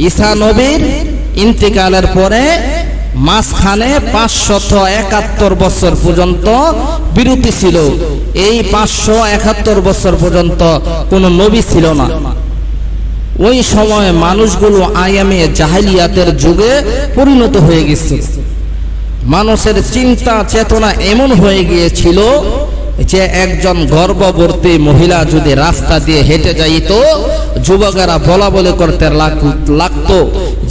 ঈসা নবীর ইন্তেকালের পরে মাঝখানে 571 বছর পর্যন্ত বিরতি ছিল। এই 571 বছর পর্যন্ত কোনো নবী ছিল না। ওই সময় মানুষগুলো আয়ামে জাহেলিয়াতের যুগে পরিণত হয়ে গেছে। মানুষের চিন্তা চেতনা এমন হয়ে গিয়েছিল যে একজন গর্ভবতী মহিলা যদি রাস্তা দিয়ে হেঁটে যাইত, যুবকেরা বলা বলে করতে লাগতো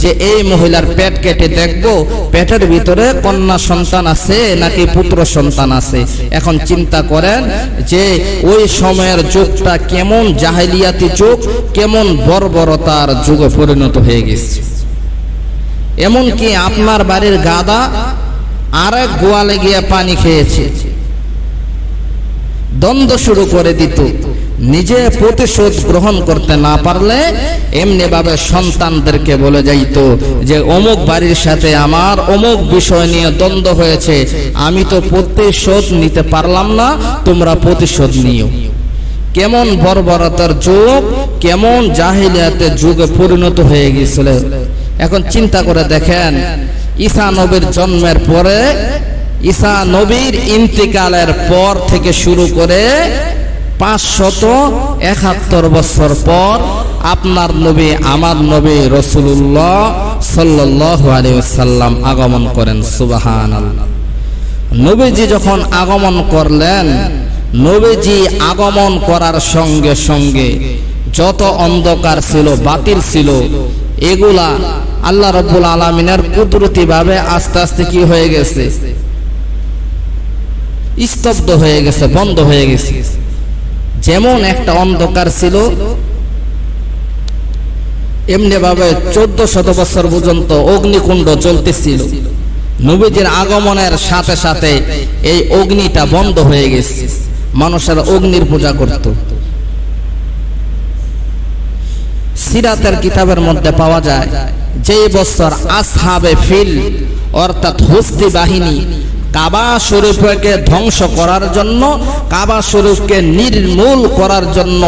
যে এই মহিলার পেট কেটে দেখবো পেটের ভিতরে কন্যা সন্তান আছে নাকি পুত্র সন্তান আছে। এখন চিন্তা করেন যে ওই সময়ের যুগটা কেমন জাহেলিয়াতি যুগ, কেমন বর্বরতার যুগে পরিণত হয়ে গেছে। এমনকি আপনার বাড়ির গাদা আরেক গোয়ালে গিয়ে পানি খেয়েছে, দ্বন্দ্ব শুরু করে দিত। নিজে প্রতিশোধ গ্রহণ করতে না পারলে এমনি ভাবে সন্তানদেরকে বলে যাইত যে অমুক বাড়ির সাথে আমার অমুক বিষয় নিয়ে দ্বন্দ্ব হয়েছে, আমি তো প্রতিশোধ নিতে পারলাম না, তোমরা প্রতিশোধ নিও। কেমন বর্বরতার যুগ, কেমন জাহেলিয়াতের যুগে পরিণত হয়ে গিয়েছিল। এখন চিন্তা করে দেখেন, ঈসা নবীর জন্মের পরে, ঈসা নবীর ইন্তেকালের পর থেকে শুরু করে 571 বছর পর আপনার নবী, আমার নবী রাসূলুল্লাহ সাল্লাল্লাহু আলাইহি ওয়াসাল্লাম আগমন করেন। সুবহানাল্লাহ। নবীজি যখন আগমন করলেন, নবীজি আগমন করার সঙ্গে সঙ্গে যত অন্ধকার ছিল, বাতিল ছিল, এগুলা আল্লাহ রাব্বুল আলামিনের কুদরতি ভাবে আস্তে আস্তে কি হয়ে গেছে, স্তব্ধ হয়ে গেছে, বন্ধ হয়ে গেছে। যেমন একটা অন্ধকার ছিল, এমনি ভাবে 1400 বছর পর্যন্ত অগ্নিকুণ্ড জ্বলতেছিল। নবীজির আগমনের সাথে সাথে এই অগ্নিটা বন্ধ হয়ে গেছে। মানুষের অগ্নির পূজা করত। সিরাতের কিতাবের মধ্যে পাওয়া যায় যে বছর আসহাবে ফিল অর্থাৎ হস্তি বাহিনী কাবা শরীফকে ধ্বংস করার জন্য, কাবা শরীফকে নির্মূল করার জন্য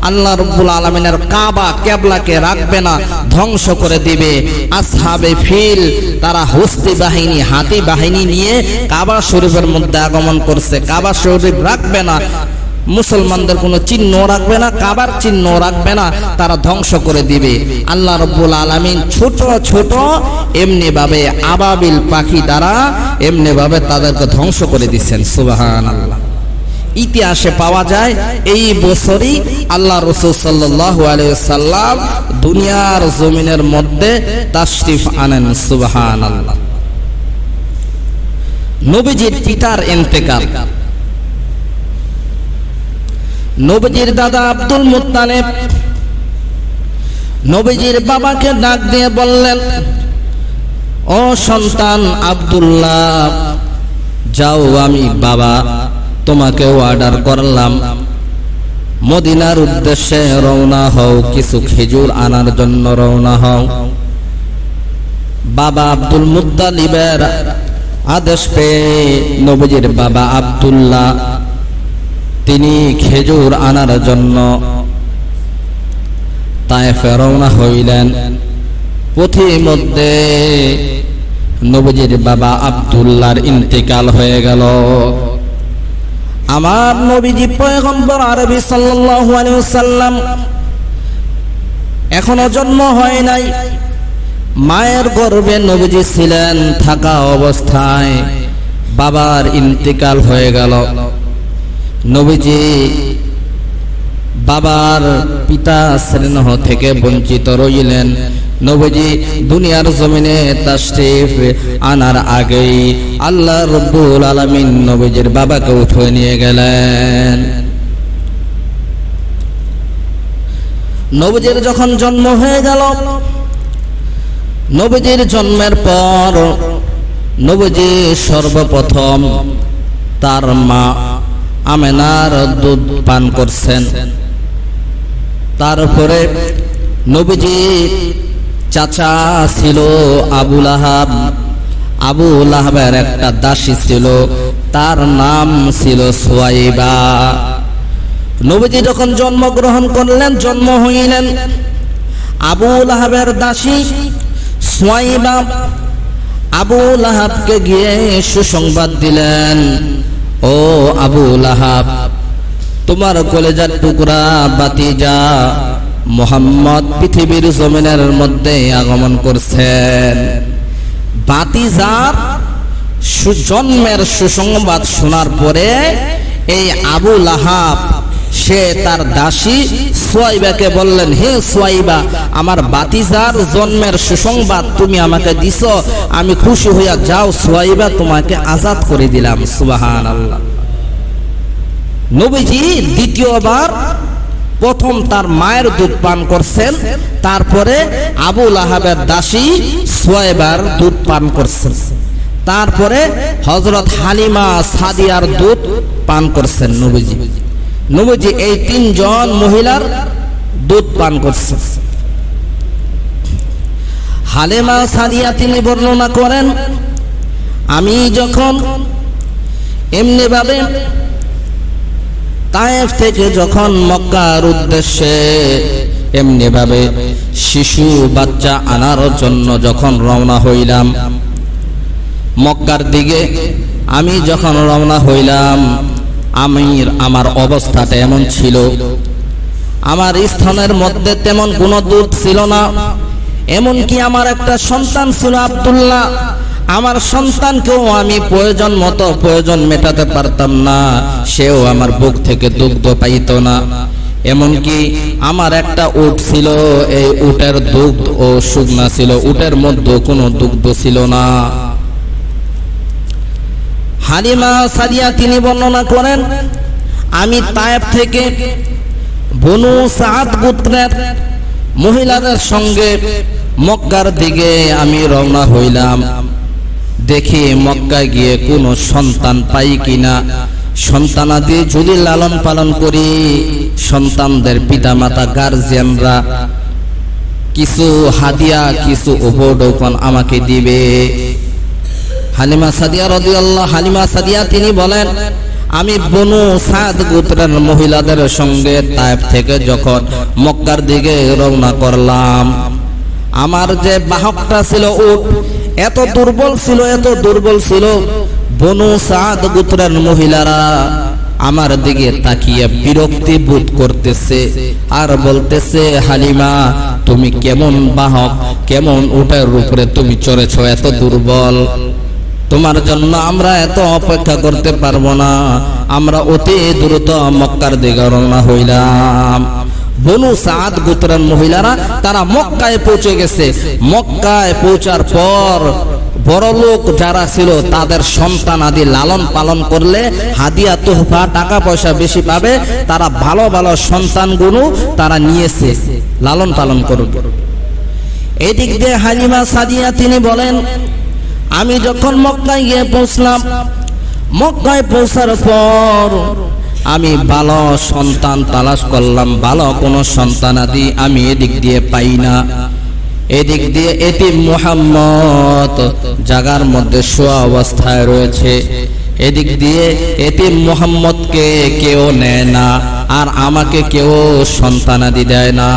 আল্লাহ রাব্বুল আলামিনের কাবা কিবলাকে রাখবে না, ধ্বংস করে দিবে। আসহাবে ফিল তারা হস্তি বাহিনী, হাতি বাহিনী নিয়ে কাবা শরীফের মধ্যে আগমন করছে। কাবা শরীফ রাখবে না, মুসলমানদের কোনো চিহ্ন রাখবে না, কাবার চিহ্ন রাখবে না, তারা ধ্বংস করে দিবে। আল্লাহ রাব্বুল আলামিন ছোট ছোট এমনি ভাবে আবাবিল পাখি দ্বারা এমনি ভাবে তাদেরকে ধ্বংস করে দিচ্ছেন। সুবহানাল্লাহ। ইতিহাসে পাওয়া যায় এই বছরই আল্লাহ রাসূল সাল্লাল্লাহু আলাইহি ওয়াসাল্লাম দুনিয়ার জমিনের মধ্যে তাশরিফ আনেন। সুবহানাল্লাহ। নবীজির পিতার ইন্তেকাল। নবীজির দাদা আব্দুল মুত্তালিব নবীজির বাবাকে ডাক দিয়ে বললেন, ও সন্তান আব্দুল্লাহ, যাও, আমি বাবা তোমাকে অর্ডার করলাম, মদিনার উদ্দেশ্যে রওনা হও, কিছু খেজুর আনার জন্য রওনা হও। বাবা আব্দুল মুত্তালিবের আদেশ পেয়ে নবীজির বাবা আব্দুল্লাহ তিনি খেজুর আনার জন্য তায়েফে রওনা হইলেন। পথিমধ্যে নবীজির বাবা আব্দুল্লাহর ইন্তেকাল হয়ে গেল। আমার নবীজি পয়গম্বর আরবি সাল্লাল্লাহু আলাইহি ওয়াসাল্লাম এখনো জন্ম হয় নাই। মায়ের গর্ভে নবীজি ছিলেন, থাকা অবস্থায় বাবার ইন্তেকাল হয়ে গেল। নবীজি বাবার পিতা স্নেহ থেকে বঞ্চিত রইলেন। নবীজি দুনিয়ার জমিনে তাশরিফ আনার আগেই আল্লাহ রাব্বুল আলামিন নবীজির বাবাকে উঠিয়ে নিয়ে গেলেন। নবীজির যখন জন্ম হয়ে গেল, নবীজির জন্মের পর নবীজি সর্বপ্রথম তার মা আমেনার দুধ পান করছেন। তারপরে নবীজির চাচা ছিল আবু লাহাব। আবু লাহাবের একটা দাসী ছিল, তার নাম ছিল সুয়াইবা। নবীজি যখন জন্মগ্রহণ করলেন, জন্ম হইলেন, আবু লাহাবের দাসী সুয়াইবা আবু লাহাবকে গিয়ে সুসংবাদ দিলেন, ও আবু লাহাব, তোমার কলেজার টুকরা ভাতিজা মুহাম্মদ পৃথিবীর জমিনের মধ্যে আগমন করছেন। ভাতিজার জন্মের সুসংবাদ শোনার পরে এই আবু লাহাব সে তার দাসী সুয়াইবাকে বললেন, হে সুয়াইবা, আমার ভাতিজার জন্মের সুসংবাদ তুমি আমাকে দিছো, আমি খুশি হইয়া যাও সুয়াইবা, তোমাকে আজাদ করে দিলাম। সুবহানাল্লাহ। নবীজি দ্বিতীয়বার প্রথম তার মায়ের দুধ পান করছেন, তারপরে আবু লাহাবের দাসী সুয়াইবার দুধ পান করছেন, তারপরে হযরত হালিমা সাদিয়ার দুধ পান করছেন নবীজি এই তিনজন মহিলার দুধ পান করছেন। হালিমা সাদিয়া তিনি বর্ণনা করেন, আমি যখন এমনি ভাবে তায়েফ থেকে যখন মক্কার উদ্দেশ্যে এমনি ভাবে শিশু বাচ্চা আনার জন্য যখন রওনা হইলাম মক্কার দিকে, আমি যখন রওনা হইলাম আমার অবস্থাটা এমন ছিল, আমার স্তনের মধ্যে তেমন কোনো দুধ ছিল না, এমনকি আমার একটা সন্তান ছিল আব্দুল্লাহ, আমার সন্তানকেও আমি প্রয়োজন মেটাতে পারতাম না, সেও আমার বুক থেকে দুগ্ধ পাইত না। এমনকি আমার একটা উট ছিল, এই উটের দুগ্ধ ও শুকনা ছিল, উটের মধ্যে কোনো দুগ্ধ ছিল না। হালিমা সাদিয়া তিনি বর্ণনা করেন, আমি তায়েফ থেকে বনু সাদ গোত্রের মহিলাদের সঙ্গে মক্কার দিকে আমি রওনা হইলাম। দেখি মক্কায় গিয়ে কোনো সন্তান পাই কিনা, সন্তানাদি যদি লালন পালন করি, সন্তানদের পিতামাতা গার্জিয়ানরা কিছু হাদিয়া কিছু উপঢৌকন আমাকে দিবে। হালিমা সাদিয়া তিনি বলেন, আমি বনু সাদ গোত্রের মহিলাদের সঙ্গে তায়েফ থেকে যখন মক্কার দিকে রওনা করলাম, আমার যে বাহকটা ছিল উট এত দুর্বল ছিল, বনু সাদ গোত্রের মহিলারা আমার দিকে তাকিয়ে বিরক্তি বোধ করতেছে আর বলতেছে, হালিমা, তুমি কেমন বাহক, কেমন উটের উপরে তুমি চড়েছ, এত দুর্বল, তোমার জন্য আমরা এত অপেক্ষা করতে পারবো না, আমরা অতি দ্রুত মক্কার দিকে রওনা হইলাম। বনু সাদ গোত্রের মহিলারা তারা মক্কায় পৌঁছে গেছে। মক্কায় পৌঁছার পর বড় লোক যারা ছিল তাদের সন্তান আদি লালন পালন করলে হাদিয়া তোহফা টাকা পয়সা বেশি পাবে, তারা ভালো ভালো সন্তানগুলো তারা নিয়েছে, লালন পালন করবে। এদিক দিয়ে হালিমা সাদিয়া তিনি বলেন, আমি যখন মক্কায় গিয়ে পৌঁছলাম, মক্কায় পৌঁছার পর আমি ভালো সন্তান তালাশ করলাম, ভালো কোনো সন্তান আদি আমি এদিক দিয়ে পাই না। এদিক দিয়ে এতিম মুহাম্মদ জাগার মধ্যে শোয়া অবস্থায় রয়েছে, এদিক দিয়ে এতিম মুহাম্মদকে কেউ নেয় না, আর আমাকে কেউ সন্তানাদি দেয় না।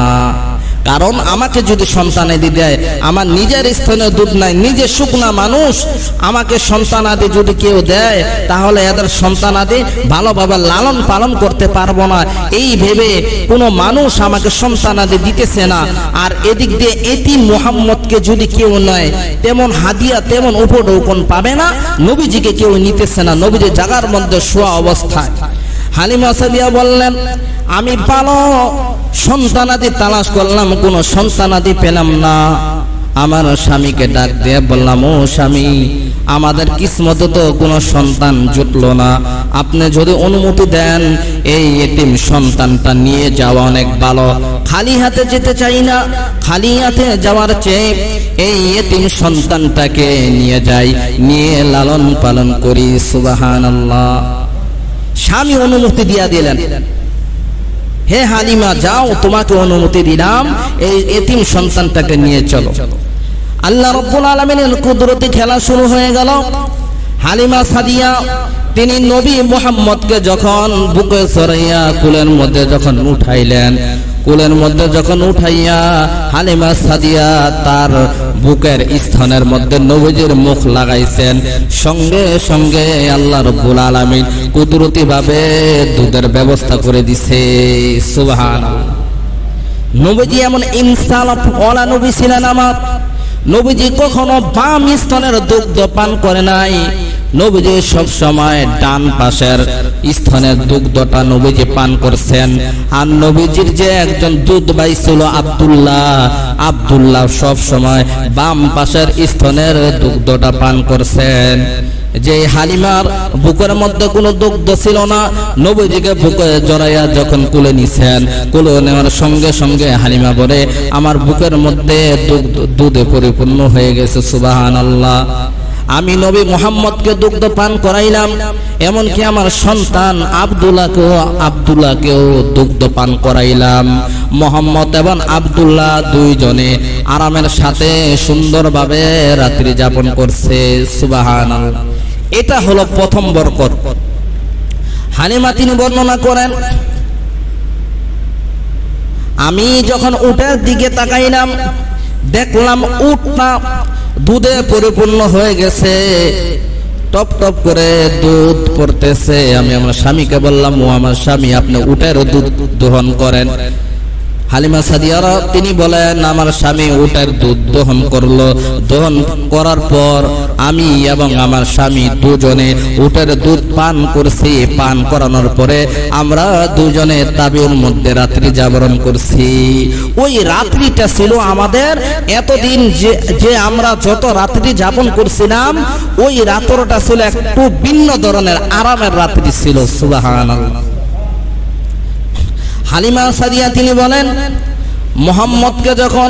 কারণ আমাকে যদি সন্তানাদি দেয়, আমার নিজের স্তনে দুধ নাই, নিজে শুকনা মানুষ, আমাকে সন্তানাদি যদি কেউ দেয় তাহলে এদের সন্তানাদি ভালোভাবে লালন পালন করতে পারবো না, এই ভেবে কোনো মানুষ আমাকে সন্তানাদি দিতেছে না। আর এদিক দিয়ে এতিম মুহাম্মদকে যদি কেউ নেয়, তেমন হাদিয়া তেমন উপঢৌকন পাবে না, নবীজিকে কেউ নিতেছে না, নবীজি জাগার মধ্যে শোয়া অবস্থায়। হালিমা সাদিয়া বললেন, আমি ভালো সন্তানাদি তালাশ করলাম, কোনো সন্তানাদি পেলাম না। আমার স্বামীকে ডাক দিয়ে বললাম, ও স্বামী, আমাদের কিসমতে তো কোনো সন্তান জুটলো না, আপনি যদি অনুমতি দেন এই এতিম সন্তানটা নিয়ে যাওয়া অনেক ভালো, খালি হাতে যেতে চাই না, খালি হাতে যাওয়ার চেয়ে এই এতিম সন্তানটাকে নিয়ে যাই, নিয়ে লালন পালন করি। সুবহানাল্লাহ। স্বামী অনুমতি দিয়া দিলেন, হে হালিমা, যাও, তোমাকে অনুমতি দিলাম, এই এতিম সন্তানটাকে নিয়ে চলো। আল্লাহ রাব্বুল আলামিনের কুদরতি খেলা শুরু হয়ে গেল। হালিমা সাদিয়া তিনি নবী মুহাম্মদকে যখন বুকে চড়াইয়া কুলের মধ্যে যখন উঠাইলেন, কোলের মধ্যে যখন উঠাইয়া হালিমা সাদিয়া তার বুকের স্থানের মধ্যে নবীজির মুখ লাগাইছেন, সঙ্গে সঙ্গে আল্লাহ রাব্বুল আলামিন কুদরতি ভাবে দুধের ব্যবস্থা করে দিছে। সুবহানাল্লাহ। নবীজি এমন ইনসাফ ওয়ালা নবী ছিলেন আমার। নবীজি কখনো বাম স্তনের দুগ্ধ পান করে নাই। নবীজি সব সময় ডান পাশের স্তনের দুগ্ধটা নবীজি পান করছেন। আর নবীজির যে একজন দুধ ভাই ছিল আব্দুল্লাহ সব সময় বাম পাশের স্তনের দুগ্ধটা পান করছেন। যে হালিমার বুকের মধ্যে কোনো দুগ্ধ ছিল না, নবীজিকে বুকে জড়াইয়া যখন কুলে নিছেন, কুলে নেওয়ার সঙ্গে সঙ্গে হালিমা বলে আমার বুকের মধ্যে দুধে পরিপূর্ণ হয়ে গেছে। সুবহানাল্লাহ। আমি নবী মুহাম্মদকে দুগ্ধ পান করাইলাম, এমনকি আমার সন্তান আব্দুল্লাহকেও দুগ্ধ পান করাইলাম। মুহাম্মদ এবং আব্দুল্লাহ দুইজনে আরামের সাথে সুন্দরভাবে রাত্রি যাপন করছে। সুবহানাল্লাহ। এটা হলো প্রথম বরকত। হালিমা তিনি বর্ণনা করেন, আমি যখন উটের দিকে তাকাইলাম, দেখলাম উটটা দুধে পরিপূর্ণ হয়ে গেছে, টপ টপ করে দুধ পড়তেছে। আমি আমার স্বামীকে বললাম, ও আমার স্বামী, আপনি উটের দুধ দহন করেন। হালিমা সাদিয়ারা তিনি বলেন, আমার স্বামী উটের দুধ দহন করলো। দহন করার পর আমি এবং আমার স্বামী দুজনে উটের দুধ পান করছি। পান করানোর পরে আমরা দুজনে তাবিউর মধ্যে রাত্রি জাগরণ করছি। ওই রাত্রিটা ছিল আমাদের এতদিন যে আমরা যত রাত্রি যাপন করছিলাম, ওই রাত্রটা ছিল একটু ভিন্ন ধরনের আরামের রাত্রি ছিল। সুবহানাল্লাহ। হালিমা সাদিয়া তিনি বলেন, মুহাম্মদকে যখন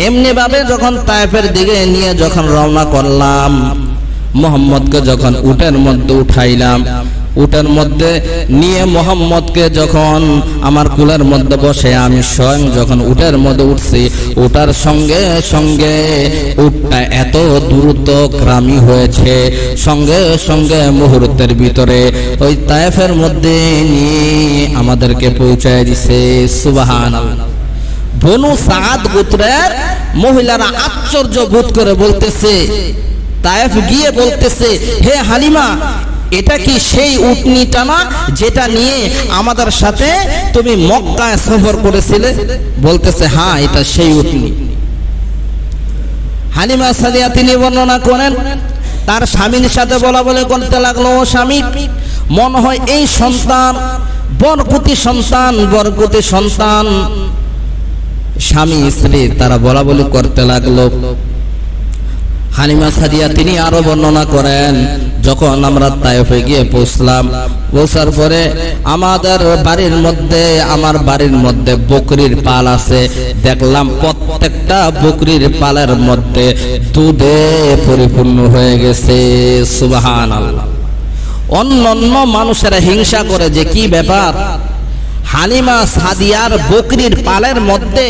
এমনি ভাবে যখন তায়েফের দিকে নিয়ে যখন রওনা করলাম, মুহাম্মদকে যখন উটের মধ্যে উঠাইলাম, উটের মধ্যে নিয়ে মুহাম্মদকে যখন আমার কুলের মধ্যে বসে আমি স্বয়ং যখন উটের মধ্যে উঠছি, উঠার সঙ্গে সঙ্গে উটটা এত দ্রুতগামী হয়েছে, সঙ্গে সঙ্গে মুহূর্তের ভিতরে ওই তায়েফের মধ্যে নিয়ে আমাদেরকে পৌঁছায় দিছে। সুবহানাল্লাহ। বনু সাদ গোত্রের মহিলারা আশ্চর্য বোধ করে বলতেছে, তায়েফ গিয়ে বলতেছে, হে হালিমা, এটা কি সেই উটনিটা না যেটা নিয়ে আমাদের সাথে তুমি মক্কায় সফর করেছিলে? বলতেছে, হ্যাঁ, এটা সেই উটনি। হালিমা সাদিয়া তিনি বর্ণনা করেন, তার স্বামীর সাথে বলা বলে করতে লাগলো, ও স্বামী, মনে হয় এই সন্তান বরকতি সন্তান। স্বামী স্ত্রী তারা বলা বলি করতে লাগলো। হালিমা সাদিয়া তিনি আরো বর্ণনা করেন, যখন আমরা তায়েফে গিয়ে পৌঁছলাম, পৌঁছার পরে আমার বাড়ির মধ্যে বকরির পাল আছে। দেখলাম প্রত্যেকটা বকরির পালের মধ্যে দুধে পরিপূর্ণ হয়ে গেছে। সুবহানাল্লাহ। অন্য মানুষেরা হিংসা করে যে কি ব্যাপার, হালিমা সাদিয়ার বকরির পালের মধ্যে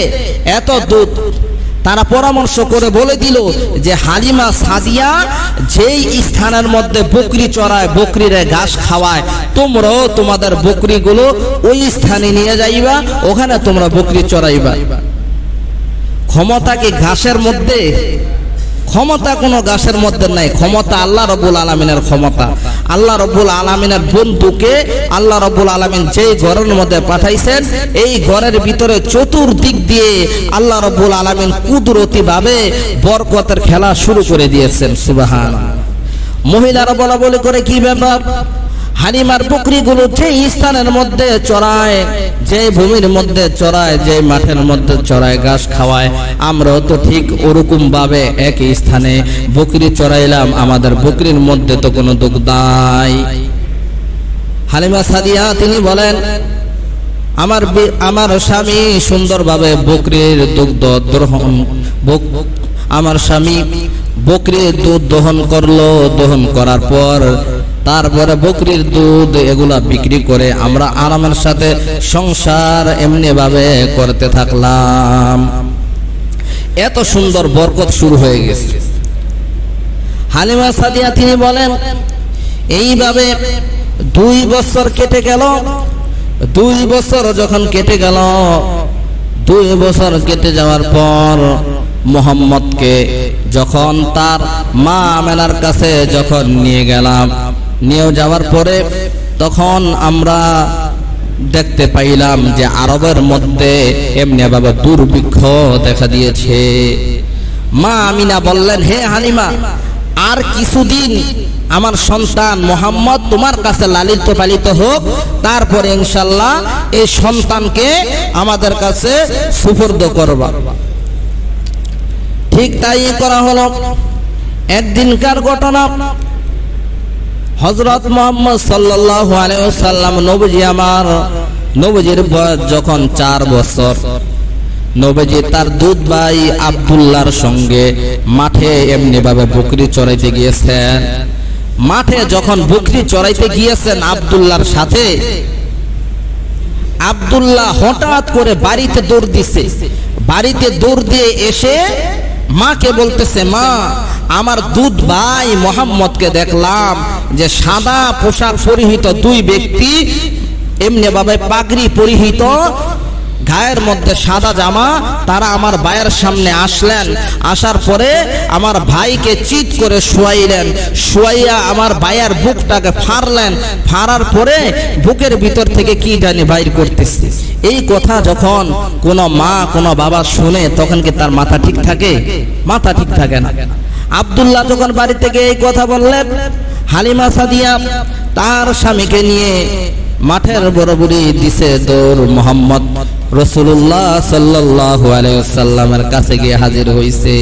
এত দুধ। তারা পরামর্শ করে বলে দিল যে হালিমা সাদিয়া যেই স্থানের মধ্যে বকরি চড়ায়, বকরিরে ঘাস খাওয়ায়, তোমরাও তোমাদের বকরিগুলো ওই স্থানে নিয়ে যাইবা, ওখানে তোমরা বকরি চড়াইবা। ক্ষমতা কি ঘাসের মধ্যে? ক্ষমতা কোনো ঘাসের মধ্যে নাই। ক্ষমতা আল্লাহ রাব্বুল আলামিনের ক্ষমতা। আল্লাহ রাব্বুল আলামিনের বন্ধুকে আল্লাহ রাব্বুল আলামিন যেই ঘরের মধ্যে পাঠাইছেন, এই ঘরের ভিতরে চতুর্দিক দিয়ে আল্লাহ রাব্বুল আলামিন কুদরতি ভাবে বরকতের খেলা শুরু করে দিয়েছেন। সুবহানাল্লাহ। মহিলারা বলা বলি করে, কি ব্যাপার, হালিমার বকরিগুলো যে স্থানের মধ্যে চড়ায়, যে ভূমির মধ্যে চড়ায়, যে মাঠের মধ্যে চড়ায়, ঘাস খাওয়ায়, আমরাও তো ঠিক ওরকম ভাবে একই স্থানে বকরি চড়াইলাম, আমাদের বকরির মধ্যে তো কোনো দুধ নাই। হালিমা সাদিয়া তিনি বলেন, আমার স্বামী সুন্দরভাবে বকরির দুগ্ধ দহন, আমার স্বামী বকরির দুধ দহন করলো। দহন করার পর তারপরে বকরির দুধ এগুলা বিক্রি করে আমরা আরামের সাথে সংসার এমনি ভাবে করতে থাকলাম। এত সুন্দর বরকত শুরু হয়ে গেছে। হালিমা সাদিয়া তিনি বলেন, এইভাবে 2 বছর কেটে গেল। 2 বছর যখন কেটে গেল, 2 বছর কেটে যাওয়ার পর মুহাম্মদকে যখন তার মা আমেনার কাছে যখন নিয়ে গেলাম, নিয়ে যাওয়ার পরে তখন আমরা দেখতে পাইলাম যে আরবের মধ্যে এমনি ভাবে দুর্ভিক্ষ দেখা দিয়েছে। মা আমিনা বললেন, হে হালিমা, আর কিছুদিন আমার সন্তান মুহাম্মদ তোমার কাছে লালিত পালিত হোক, তারপরে ইনশাআল্লাহ এই সন্তানকে আমাদের কাছে সুপর্দ করবা। ঠিক তাই করা হলো। একদিনকার ঘটনা, হযরত মুহাম্মদ সাল্লাল্লাহু আলাইহি ওয়াসাল্লাম নবীজি আমার, নবীজির বয়স যখন 4 বছর, নবীজি তার দুধ ভাই আব্দুল্লাহর সঙ্গে মাঠে এমনি ভাবে বকরি চড়াইতে গিয়েছেন। মাঠে যখন বকরি চড়াইতে গিয়েছেন আব্দুল্লাহর সাথে, আব্দুল্লাহ হঠাৎ করে বাড়িতে দৌড় দিছে। বাড়িতে দৌড় দিয়ে এসে মাকে বলতেছে, মা, আমার দুধ ভাই মুহাম্মদকে দেখলাম যে সাদা পোশাক পরিহিত 2 ব্যক্তি এমনি ভাবে পাগড়ি পরিহিত, গায়ের মধ্যে সাদা জামা, তারা আমার ভাইয়ের সামনে আসলেন। আসার পরে আমার ভাইকে চিৎ করে শুয়াইলেন, শুয়াইয়া আমার ভাইয়ের বুকটাকে ফাড়লেন, ফাড়ার পরে বুকের ভিতর থেকে কি জানি বাইর করতেছে। এই কথা যখন কোনো মা কোনো বাবা শুনে তখন কি তার মাথা ঠিক থাকে? মাথা ঠিক থাকে না। আব্দুল্লাহ যখন বাড়ি থেকে এই কথা বললেন, হালিমা সাদিয়া তার স্বামীকে নিয়ে মাঠের বরাবরই দিছে দৌড়, মুহাম্মদ রাসূলুল্লাহ সাল্লাল্লাহু আলাইহি ওয়াসাল্লামের কাছে গিয়ে হাজির হইছে।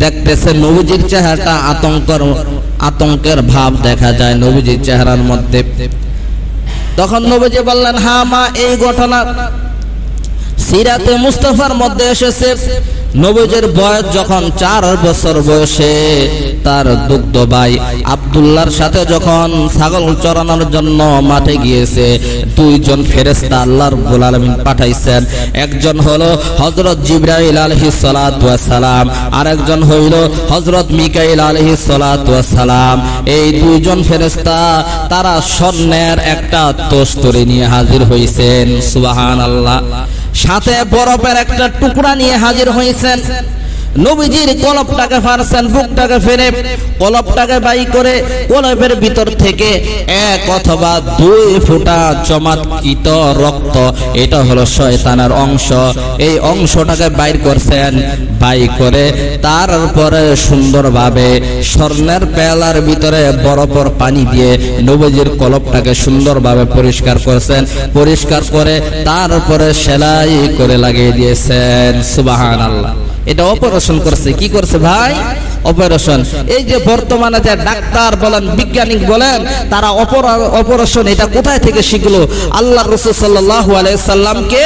দেখতেছে নবীজির চেহারাটা আতঙ্কের ভাব দেখা যায় নবীজির চেহারার মধ্যে। তখন নবীজি বললেন, হ্যাঁ মা, এই ঘটনা সিরাতে মুস্তাফার মধ্যে এসেছে। নবীজির বয়স যখন 4 বছর বয়সে তার দুগ্ধ ভাই আব্দুল্লাহর সাথে যখন ছাগল চরানোর জন্য মাঠে গিয়েছে, 2 জন ফেরেশতা আল্লাহ রাব্বুল আলামিন পাঠাইছেন। একজন হলো হযরত জিবরাইল আলাইহিস সালাতু ওয়াস সালাম, আর একজন হইল হযরত মিকাইল আলাইহিস সালাতু ওয়াস সালাম। এই 2 জন ফেরেশতা তারা স্বর্ণের একটা তস্তরি নিয়ে হাজির হইছেন। সুবহানাল্লাহ। সাথে বরফের একটা টুকরা নিয়ে হাজির হয়েছেন। নবীজির কলবটাকে ফাড়ছেন, বুকটাকে ফেরে কলবটাকে বাই করে কলবের ভিতর থেকে 1 অথবা 2 ফোঁটা চমৎকৃত রক্ত, এটা হলো শয়তানের অংশ, এই অংশটাকে বাইর করছেন। বাই করে তারপরে সুন্দরভাবে স্বর্ণের পেয়ালার ভিতরে বরফের পানি দিয়ে নবীজির কলবটাকে সুন্দরভাবে পরিষ্কার করছেন। পরিষ্কার করে তারপরে সেলাই করে লাগিয়ে দিয়েছেন। সুবহানাল্লাহ। এটা অপারেশন করছে। কি করছে ভাই? অপারেশন। এই যে বর্তমানে যে ডাক্তার বলেন, বিজ্ঞানিক বলেন, তারা অপারেশন এটা কোথায় থেকে শিখলো? আল্লাহ রাসূল সাল্লাল্লাহু আলাইহি সাল্লামকে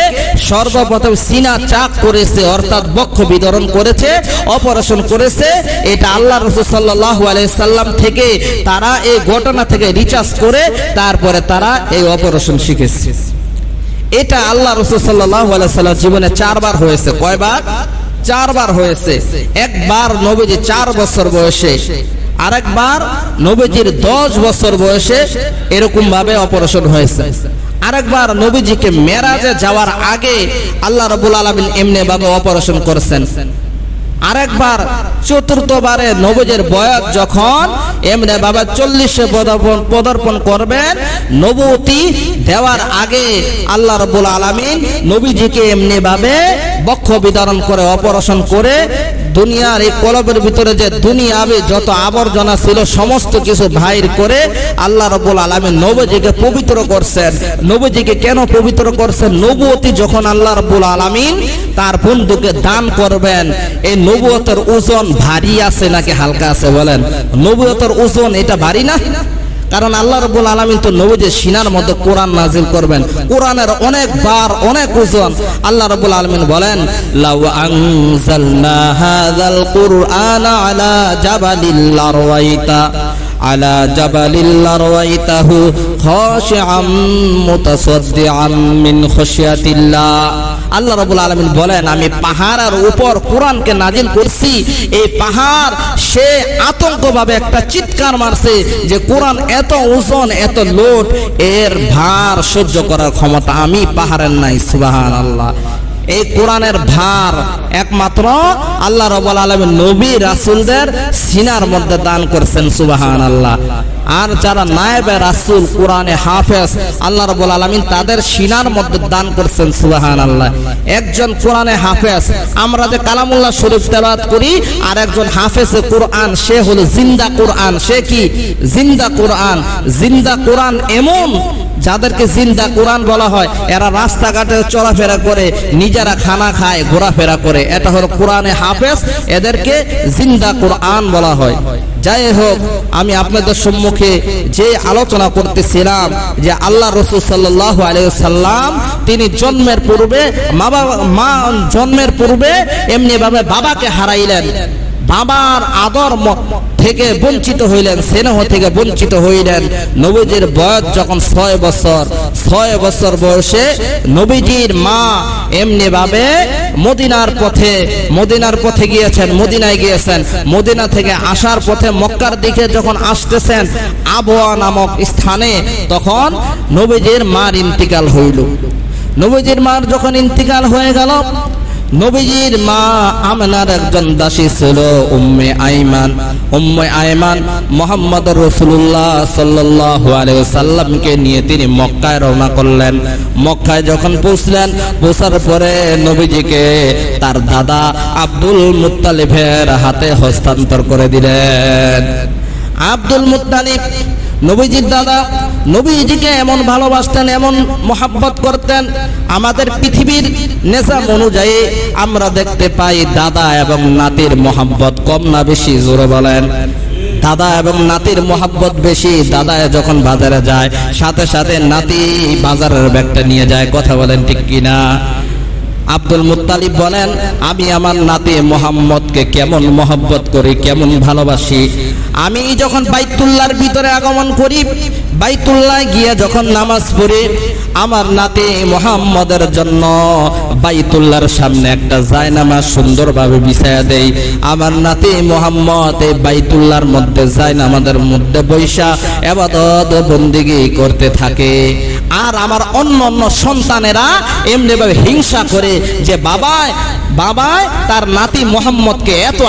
সর্বপ্রথম সিনা চাক করেছে, অর্থাৎ বক্ষ বিতরণ করেছে, অপারেশন করেছে। এটা আল্লাহ রাসূল সাল্লাল্লাহু আলাইহি সাল্লাম থেকে তারা এই ঘটনা থেকে রিসার্চ করে তারপরে তারা এই অপারেশন শিখেছে। এটা আল্লাহ রাসূল সাল্লাল্লাহু আলাইহি সাল্লাম জীবনে 4 বার হয়েছে। কয়বার? 4 বার হয়েছে। একবার নবীজি 4 বছর বয়সে, আরেকবার নবীজির 10 বছর বয়সে এরকম ভাবে অপারেশন হয়েছে। আরেকবার নবীজিকে মেরাজে যাওয়ার আগে আল্লাহ রাব্বুল আলামিন এমনি ভাবে অপারেশন করেছেন। আরেকবার চতুর্থবারে নবীজির বয়স যখন এমনি ভাবে 40-এ পদার্পণ করবেন, নবুয়তি দেওয়ার আগে আল্লাহ রাব্বুল আলামিন নবীজিকে এমনি ভাবে বক্ষ বিতরণ করে অপারেশন করে দুনিয়ার এই কলবের ভিতরে যে দুনিয়াবি যত আবর্জনা ছিল সমস্ত কিছু বাহির করে আল্লাহ রাব্বুল আলামিন নবীজিকে পবিত্র করছেন। নবীজিকে কেন পবিত্র করছেন? নবুয়তি যখন আল্লাহ রাব্বুল আলামিন তার বন্ধুকে দান করবেন, এই নবুয়তের ওজন ভারী আছে নাকি হালকা আছে বলেন? নবুয়তের ওজন এটা ভারী না? কারণ আল্লাহ রাব্বুল আলামিন তো নবীজির সিনার মধ্যে কোরআন নাজিল করবেন। কোরআনের অনেক বার অনেক ওজন। আল্লাহ রাব্বুল আলামিন বলেন, লাউ আনজালনা হাযাল কুরআনা আলা জাবালিল লারওয়াইতা আলা জাবালিল লারওয়াইতাহু খাশিআম মুতাসাদ্দিআম মিন খাশিয়াতিল্লাহ। আল্লাহ রাব্বুল আলামিন বলেন, আমি পাহাড়ের উপর কোরআনকে নাজিল করছি, এই পাহাড় সে আতঙ্কভাবে একটা চিৎকার মারছে যে কোরআন এত ওজন, এত লোড, এর ভার সহ্য করার ক্ষমতা আমি পাহাড়ের নাই। সুবহানাল্লাহ। এই কোরআনের ভার একমাত্র আল্লাহ রাব্বুল আলামিন নবী রাসূলদের সিনার মধ্যে দান করেছেন, সুবহানাল্লাহ। আর যারা নায়েবে রাসূল কোরআনে হাফেজ আল্লাহ রাব্বুল আলামিন তাদের সিনার মধ্যে দান করেছেন, সুবহানাল্লাহ। একজন কোরআনে হাফেজ, আমরা যে কালামুল্লাহ শরীফ তেলাওয়াত করি, আর একজন হাফেজে কোরআন, সে হলো জিন্দা কোরআন। সে কি? জিন্দা কোরআন। জিন্দা কোরআন এমন যাদেরকে জিন্দা কোরআন বলা হয়, এরা রাস্তাঘাটে চলাফেরা করে, নিজেরা খানা খায়, ঘোরাফেরা করে, এটা হলো কোরআনে হাফেজ, এদেরকে জিন্দা কোরআন বলা হয়। যাই হোক, আমি আপনাদের সম্মুখে যে আলোচনা করতেছিলাম যে আল্লাহ রাসূল সাল্লাল্লাহু আলাইহি ওয়াসাল্লাম তিনি জন্মের পূর্বে জন্মের পূর্বে এমনি ভাবে বাবাকে হারাইলেন, বাবার আদর থেকে বঞ্চিত হইলেন, স্নেহ থেকে বঞ্চিত হইলেন। নবীজির বয়স যখন 6 বছর বয়সে নবীজির মা এমনি ভাবে মদিনার পথে গিয়েছেন, মদিনায় গিয়েছেন। মদিনা থেকে আসার পথে মক্কার দিকে যখন আসতেছেন আবওয়া নামক স্থানে, তখন নবীজির মার ইন্তিকাল হইল। নবীজির মার যখন ইন্তিকাল হয়ে গেল, নবীজির মা আমিনার একজন দাসী ছিল উম্মে আইমান মুহাম্মদুর রাসূলুল্লাহ সাল্লাল্লাহু আলাইহি ওয়াসাল্লামকে নিয়ে তিনি মক্কায় রওনা করলেন। মক্কায় যখন পৌঁছলেন, পৌঁছার পরে নবীজিকে তার দাদা আব্দুল মুত্তালিবের হাতে হস্তান্তর করে দিলেন। আব্দুল মুত্তালিব নবীজির দাদা, নবীজিকে এমন ভালোবাসতেন, এমন মহব্বত করতেন। আমাদের পৃথিবীর নিজাম অনুযায়ী আমরা দেখতে পাই দাদা এবং নাতির মহব্বত কম না বেশি? জোরে বলেন। দাদা এবং নাতির মহব্বত বেশি। দাদা যখন বাজারে যায়, সাথে সাথে নাতি বাজারের ব্যাগটা নিয়ে যায়। কথা বলেন ঠিক কিনা? আব্দুল মুত্তালিব বলেন, আমি আমার নাতি মুহাম্মদকে কেমন মহব্বত করি, কেমন ভালোবাসি। আমি যখন বাইতুল্লাহর ভিতরে আগমন করি, বাইতুল্লাহ গিয়ে যখন নামাজ পড়ি, আমার নাতি মুহাম্মদের জন্য বাইতুল্লাহর সামনে একটা জায়নামাজ সুন্দরভাবে বিছায়া দেই। আমার নাতি মুহাম্মদ এই বাইতুল্লাহর মধ্যে জায়নামাজের মধ্যে বৈশা ইবাদত বন্দেগী করতে থাকে। আর আমার অন্য সন্তানেরা এমনি ভাবে হিংসা করে যে বাবাই তার নাতি মুহাম্মদকে এত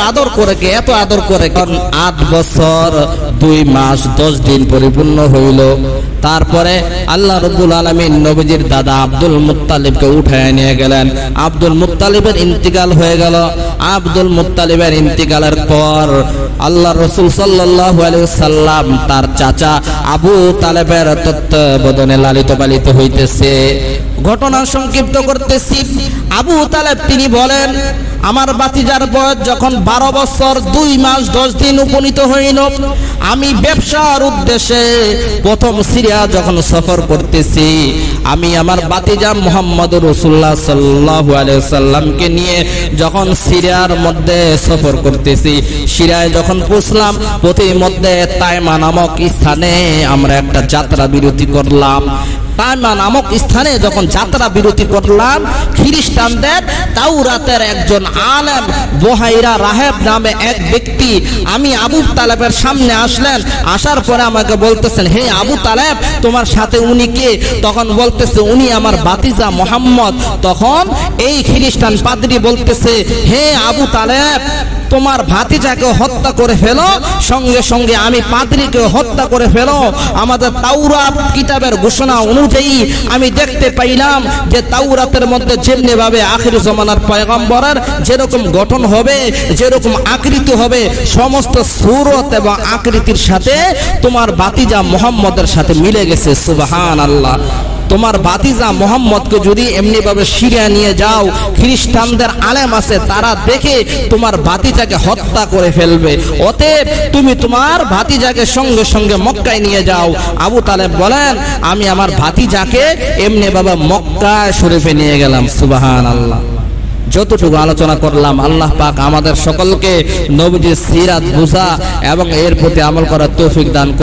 আদর করে। কারণ 8 বছর 2 মাস 10 দিন পরিপূর্ণ হইল। তারপরে আল্লাহ রাব্বুল আলামিন নবীজির দাদা আব্দুল মুত্তালিবকে উঠায় নিয়ে গেলেন। আব্দুল মুত্তালিবের ইন্তিকাল হয়ে গেল। আব্দুল মুত্তালিবের ইন্তিকালের পর আল্লাহ রাসূল সাল্লাল্লাহু আলাইহি ওয়াসাল্লাম তার চাচা আবু তালেবের তত্ত্বাবধানে লালিত পালিত হইতেছে। ঘটনা সংক্ষিপ্ত করতেছি। আবু তালেব তিনি বলেন, আমার ভাতিজার বয়স যখন 12 বছর 2 মাস 10 দিন উপনীত হইল, আমি ব্যবসার উদ্দেশ্যে প্রথম সিরিয়া যখন সফর করতেছি, আমি আমার ভাতিজা মুহাম্মদুর রাসূলুল্লাহ সাল্লাল্লাহু আলাইহি ওয়াসাল্লামকে নিয়ে যখন সিরিয়ার মধ্যে সফর করতেছি, সিরিয়ায় যখন পৌঁছলাম, পথের মধ্যে তাইমা নামক স্থানে আমরা একটা যাত্রা বিরতি করলাম। তাইমা নামক স্থানে যখন যাত্রা বিরতি করলাম, খ্রিস্টানদের তাওরাতের একজন আলেম বুহাইরা রাহেব নামে এক ব্যক্তি আমি আবু তালেবের সামনে আসলেন। আসার পরে আমাকে বলতেছেন, হে আবু তালেব, তোমার সাথে উনি কে? তখন বলতেছে, উনি আমার ভাতিজা মুহাম্মদ। তখন এই খ্রিস্টান পাদ্রী বলতেছে, হে আবু তালেব, তোমার ভাতিজাকে হত্যা করে ফেলো, সঙ্গে সঙ্গে আমি পাদ্রীকে হত্যা করে ফেলো। আমাদের তাওরাত কিতাবের ঘোষণা অনুযায়ী আমি দেখতে পাইলাম যে তাওরাতের মধ্যে যেমনি ভাবে আখির জামানার পয়গম্বরের যেরকম গঠন হবে, যেরকম আকৃতি হবে, সমস্ত সূরত এবং আকৃতির সাথে তোমার ভাতিজা মুহাম্মদের সাথে মিলে গেছে। সুবহানাল্লাহ। তোমার ভাতিজা মুহাম্মদকে যদি এমনি ভাবে সিরিয়া নিয়ে যাও, খ্রিস্টানদের আলেম আছে, তারা দেখে তোমার ভাতিজাকে হত্যা করে ফেলবে। অতএব তুমি তোমার ভাতিজাকে সঙ্গে সঙ্গে মক্কায় নিয়ে যাও। আবু তালেব বলেন, আমি আমার ভাতিজাকে এমনি ভাবে মক্কা শরীফে নিয়ে গেলাম। সুবহানাল্লাহ। যতটুকু আলোচনা করলাম, আল্লাহ পাক আমাদের সকলকে নবীজির সিরাত বুঝা এবং এর প্রতি আমল করার তৌফিক দান